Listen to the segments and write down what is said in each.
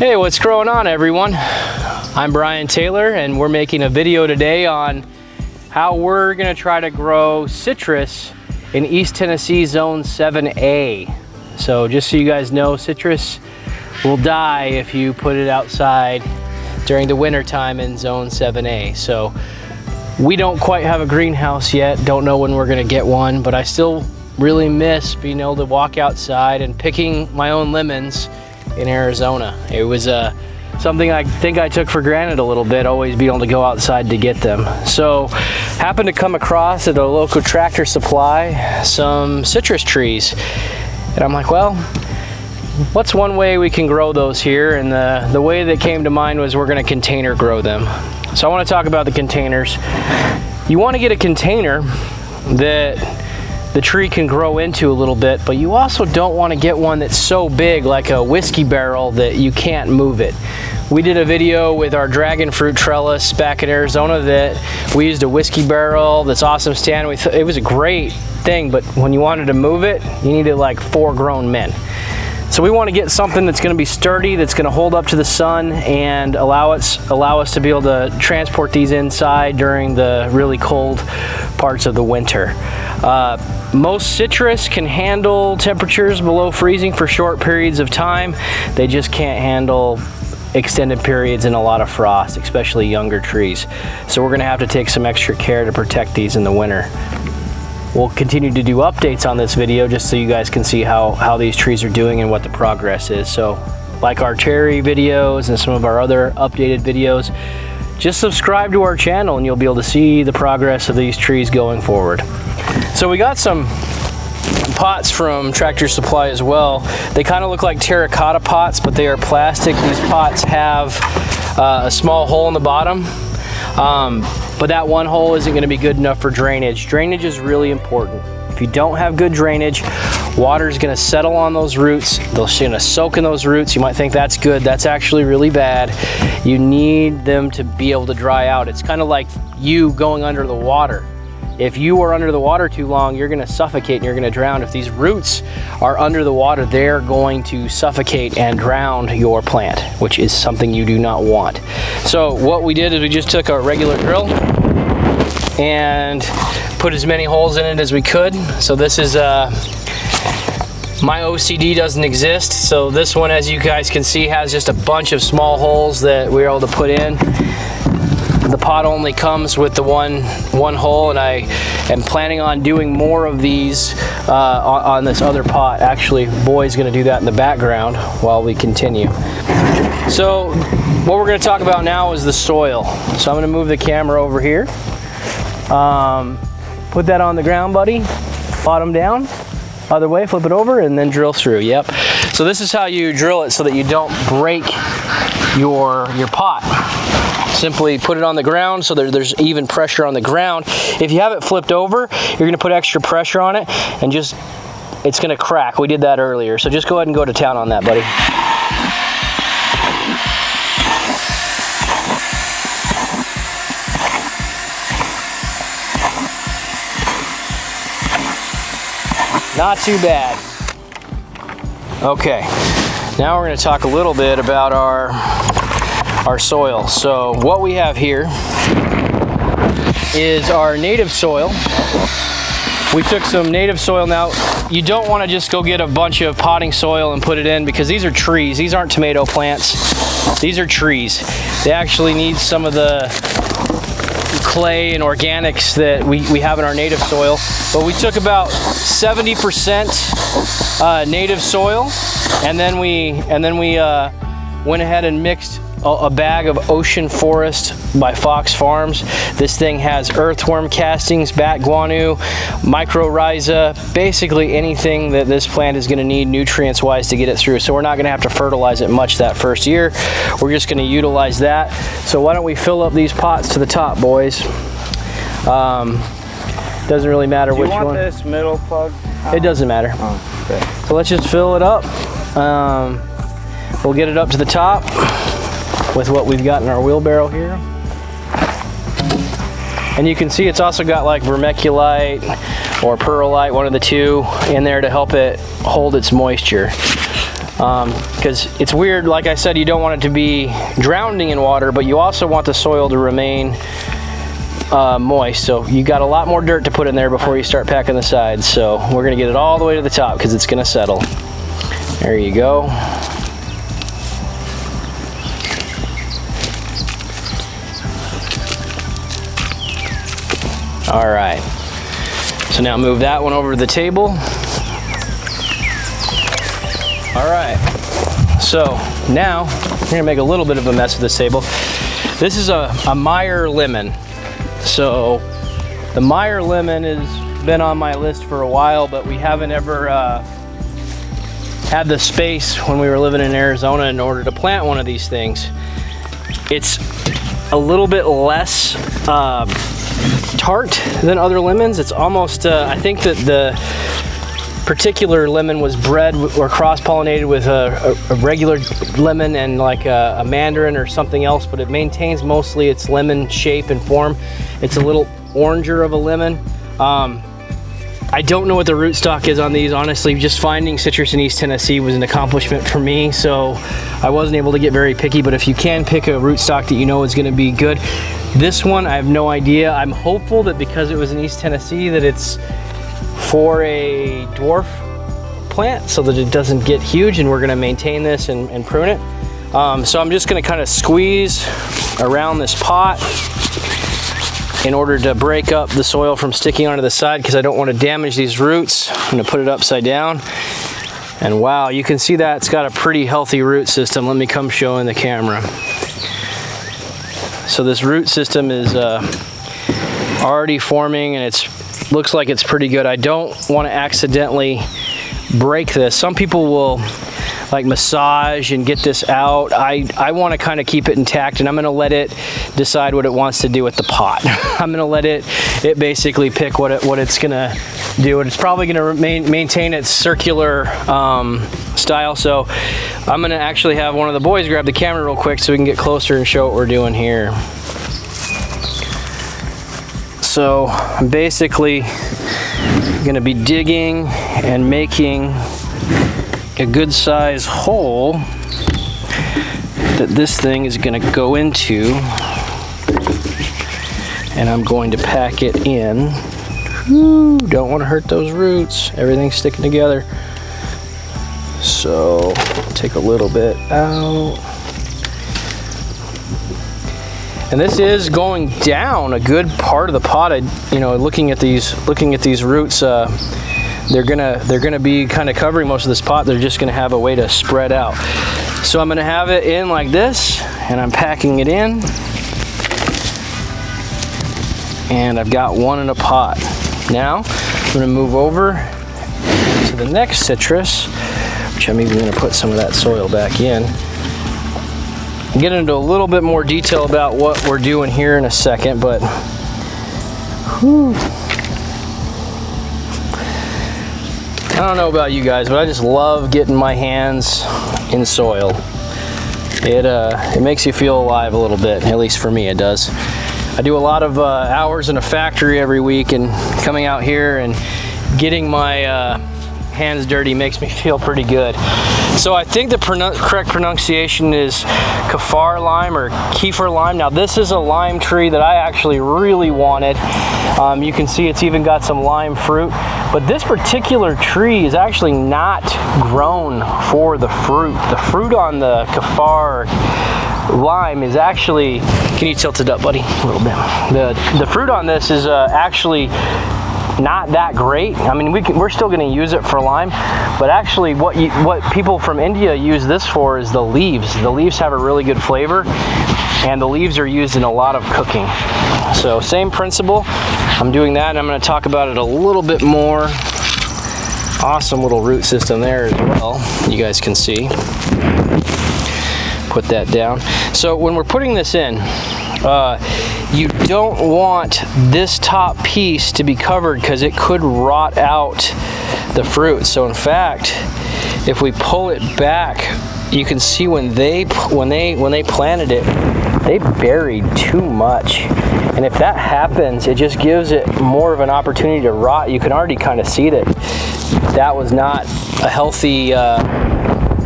Hey, what's going on, everyone? I'm Brian Taylor, and we're making a video today on how we're gonna try to grow citrus in East Tennessee Zone 7A. So just so you guys know, citrus will die if you put it outside during the winter time in Zone 7A. So we don't quite have a greenhouse yet, don't know when we're gonna get one, but I still really miss being able to walk outside and picking my own lemons in Arizona. It was something I think I took for granted a little bit, always being able to go outside to get them. So happened to come across at a local Tractor Supply some citrus trees, and I'm like, well, what's one way we can grow those here? And the way that came to mind was we're going to container grow them. So I want to talk about the containers. You want to get a container that the tree can grow into a little bit, but you also don't want to get one that's so big like a whiskey barrel that you can't move it. We did a video with our dragon fruit trellis back in Arizona that we used a whiskey barrel, this awesome stand. It was a great thing, but when you wanted to move it, you needed like 4 grown men. So we want to get something that's going to be sturdy, that's going to hold up to the sun and allow us to be able to transport these inside during the really cold parts of the winter. Most citrus can handle temperatures below freezing for short periods of time. They just can't handle extended periods and a lot of frost, especially younger trees. So we're going to have to take some extra care to protect these in the winter. We'll continue to do updates on this video just so you guys can see how these trees are doing and what the progress is. So like our cherry videos and some of our other updated videos, just subscribe to our channel and you'll be able to see the progress of these trees going forward. So we got some pots from Tractor Supply as well. They kind of look like terracotta pots, but they are plastic. These pots have a small hole in the bottom. But that one hole isn't going to be good enough for drainage. Drainage is really important. If you don't have good drainage, water is going to settle on those roots. They're going to soak in those roots. You might think that's good. That's actually really bad. You need them to be able to dry out. It's kind of like you going under the water. If you are under the water too long, you're going to suffocate and you're going to drown. If these roots are under the water, they're going to suffocate and drown your plant, which is something you do not want. So what we did is we just took a regular drill and put as many holes in it as we could. So this is my OCD doesn't exist. So this one, as you guys can see, has just a bunch of small holes that we were able to put in. The pot only comes with the one hole, and I am planning on doing more of these on this other pot. Actually, Boy's going to do that in the background while we continue. So what we're going to talk about now is the soil. So I'm going to move the camera over here. Put that on the ground, buddy. Bottom down. Other way, flip it over, and then drill through. Yep. So this is how you drill it so that you don't break your pot. Simply put it on the ground so there's even pressure on the ground. If you have it flipped over, you're going to put extra pressure on it and it's going to crack. We did that earlier. So just go ahead and go to town on that, buddy. Not too bad. Okay, now we're going to talk a little bit about our soil. So what we have here is our native soil. We took some native soil. Now, you don't want to just go get a bunch of potting soil and put it in, because these are trees. These aren't tomato plants. These are trees. They actually need some of the clay and organics that we have in our native soil. But we took about 70% native soil, and then we went ahead and mixed a bag of Ocean Forest by Fox Farms. This thing has earthworm castings, bat guano, mycorrhiza, basically anything that this plant is going to need nutrients wise to get it through. So we're not going to have to fertilize it much that first year. We're just going to utilize that. So why don't we fill up these pots to the top, boys? Doesn't really matter which one. Do you want this middle plug? It doesn't matter. Oh, okay. So let's just fill it up. We'll get it up to the top with what we've got in our wheelbarrow here. And you can see it's also got like vermiculite or perlite, one of the two, in there to help it hold its moisture. because it's weird, like I said, you don't want it to be drowning in water, but you also want the soil to remain moist. So you got a lot more dirt to put in there before you start packing the sides. So we're gonna get it all the way to the top because it's gonna settle. There you go. All right, so now move that one over to the table. All right, so now we're gonna make a little bit of a mess of this table. This is a Myer lemon. So the Myer lemon has been on my list for a while, but we haven't ever had the space when we were living in Arizona in order to plant one of these things. It's a little bit less tart than other lemons. It's almost, I think that the particular lemon was bred or cross-pollinated with a regular lemon and like a mandarin or something else, but it maintains mostly its lemon shape and form. It's a little oranger of a lemon. I don't know what the rootstock is on these. Honestly, just finding citrus in East Tennessee was an accomplishment for me, so I wasn't able to get very picky, but if you can pick a rootstock that you know is gonna be good. This one, I have no idea. I'm hopeful that because it was in East Tennessee that it's for a dwarf plant so that it doesn't get huge, and we're gonna maintain this and prune it. So I'm just gonna kind of squeeze around this pot in order to break up the soil from sticking onto the side because I don't want to damage these roots. I'm gonna put it upside down. And wow, you can see that it's got a pretty healthy root system. Let me come show in the camera. So this root system is already forming and it looks like it's pretty good. I don't want to accidentally break this. Some people will like massage and get this out. I want to kind of keep it intact, and I'm going to let it decide what it wants to do with the pot. I'm going to let it basically pick what it's going to do, and it's probably going to maintain its circular style. So I'm going to actually have one of the boys grab the camera real quick so we can get closer and show what we're doing here. So I'm basically going to be digging and making a good size hole that this thing is going to go into, and I'm going to pack it in. Whew, don't want to hurt those roots. Everything's sticking together. So take a little bit out. And this is going down a good part of the pot. Looking at these roots, they're gonna be kind of covering most of this pot. They're just gonna have a way to spread out. So I'm gonna have it in like this, and I'm packing it in. And I've got one in a pot. Now I'm gonna move over to the next citrus, which I'm even gonna put some of that soil back in. Get into a little bit more detail about what we're doing here in a second, but whew. I don't know about you guys, but I just love getting my hands in soil. It makes you feel alive a little bit, at least for me it does. I do a lot of hours in a factory every week, and coming out here and getting my hands dirty makes me feel pretty good. So I think the correct pronunciation is Kaffir lime or Kaffir lime. Now this is a lime tree that I actually really wanted. You can see it's even got some lime fruit, but this particular tree is actually not grown for the fruit. The fruit on the Kaffir lime is actually, can you tilt it up, buddy, a little bit? The fruit on this is actually not that great. I mean, we're still going to use it for lime, but actually what people from India use this for is the leaves. The leaves have a really good flavor, and the leaves are used in a lot of cooking. So same principle. I'm doing that, and I'm going to talk about it a little bit more. Awesome little root system there as well, you guys can see. Put that down. So when we're putting this in, you don't want this top piece to be covered because it could rot out the fruit. So in fact, if we pull it back, you can see when they planted it, they buried too much. And if that happens, it just gives it more of an opportunity to rot. You can already kind of see that that was not a healthy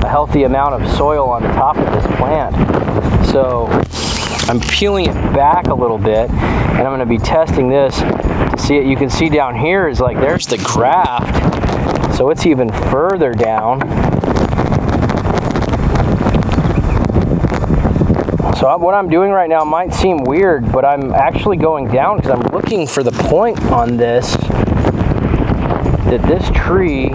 a healthy amount of soil on the top of this plant. So I'm peeling it back a little bit, and I'm going to be testing this to see it. You can see down here is like there's the graft, so it's even further down. So what I'm doing right now might seem weird, but I'm actually going down because I'm looking for the point on this, that this tree,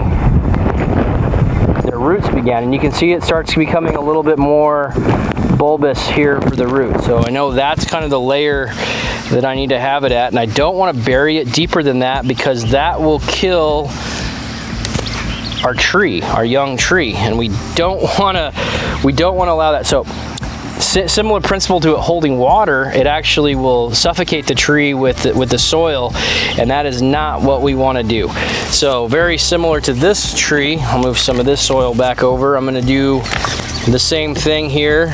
the roots began, and you can see it starts becoming a little bit more bulbous here for the root. So I know that's kind of the layer that I need to have it at, and I don't want to bury it deeper than that because that will kill our tree, our young tree, and we don't want to allow that. So similar principle to it holding water, it actually will suffocate the tree with the soil, and that is not what we want to do. So very similar to this tree, I'll move some of this soil back over. I'm going to do the same thing here,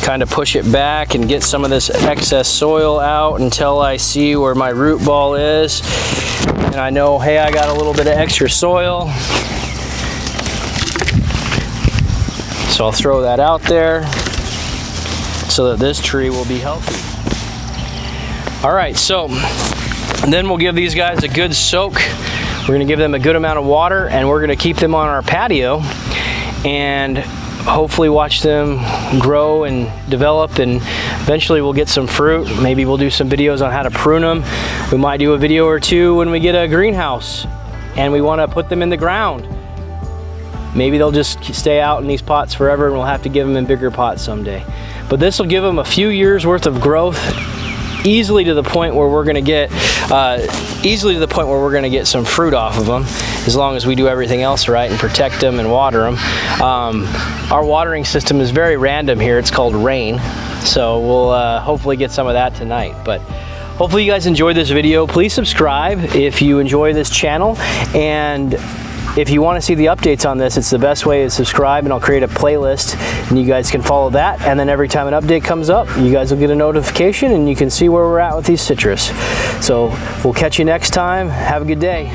kind of push it back and get some of this excess soil out until I see where my root ball is, and I know, hey, I got a little bit of extra soil, so I'll throw that out there so that this tree will be healthy. All right, so then we'll give these guys a good soak. We're gonna give them a good amount of water, and we're gonna keep them on our patio and hopefully watch them grow and develop, and eventually we'll get some fruit. Maybe we'll do some videos on how to prune them. We might do a video or two when we get a greenhouse and we wanna put them in the ground. Maybe they'll just stay out in these pots forever, and we'll have to give them in bigger pots someday. But this will give them a few years worth of growth, easily to the point where we're going to get some fruit off of them, as long as we do everything else right and protect them and water them. Our watering system is very random here. It's called rain, so we'll hopefully get some of that tonight. But hopefully you guys enjoyed this video. Please subscribe if you enjoy this channel, and if you want to see the updates on this, it's the best way is subscribe, and I'll create a playlist and you guys can follow that, and then every time an update comes up, you guys will get a notification and you can see where we're at with these citrus. So we'll catch you next time. Have a good day.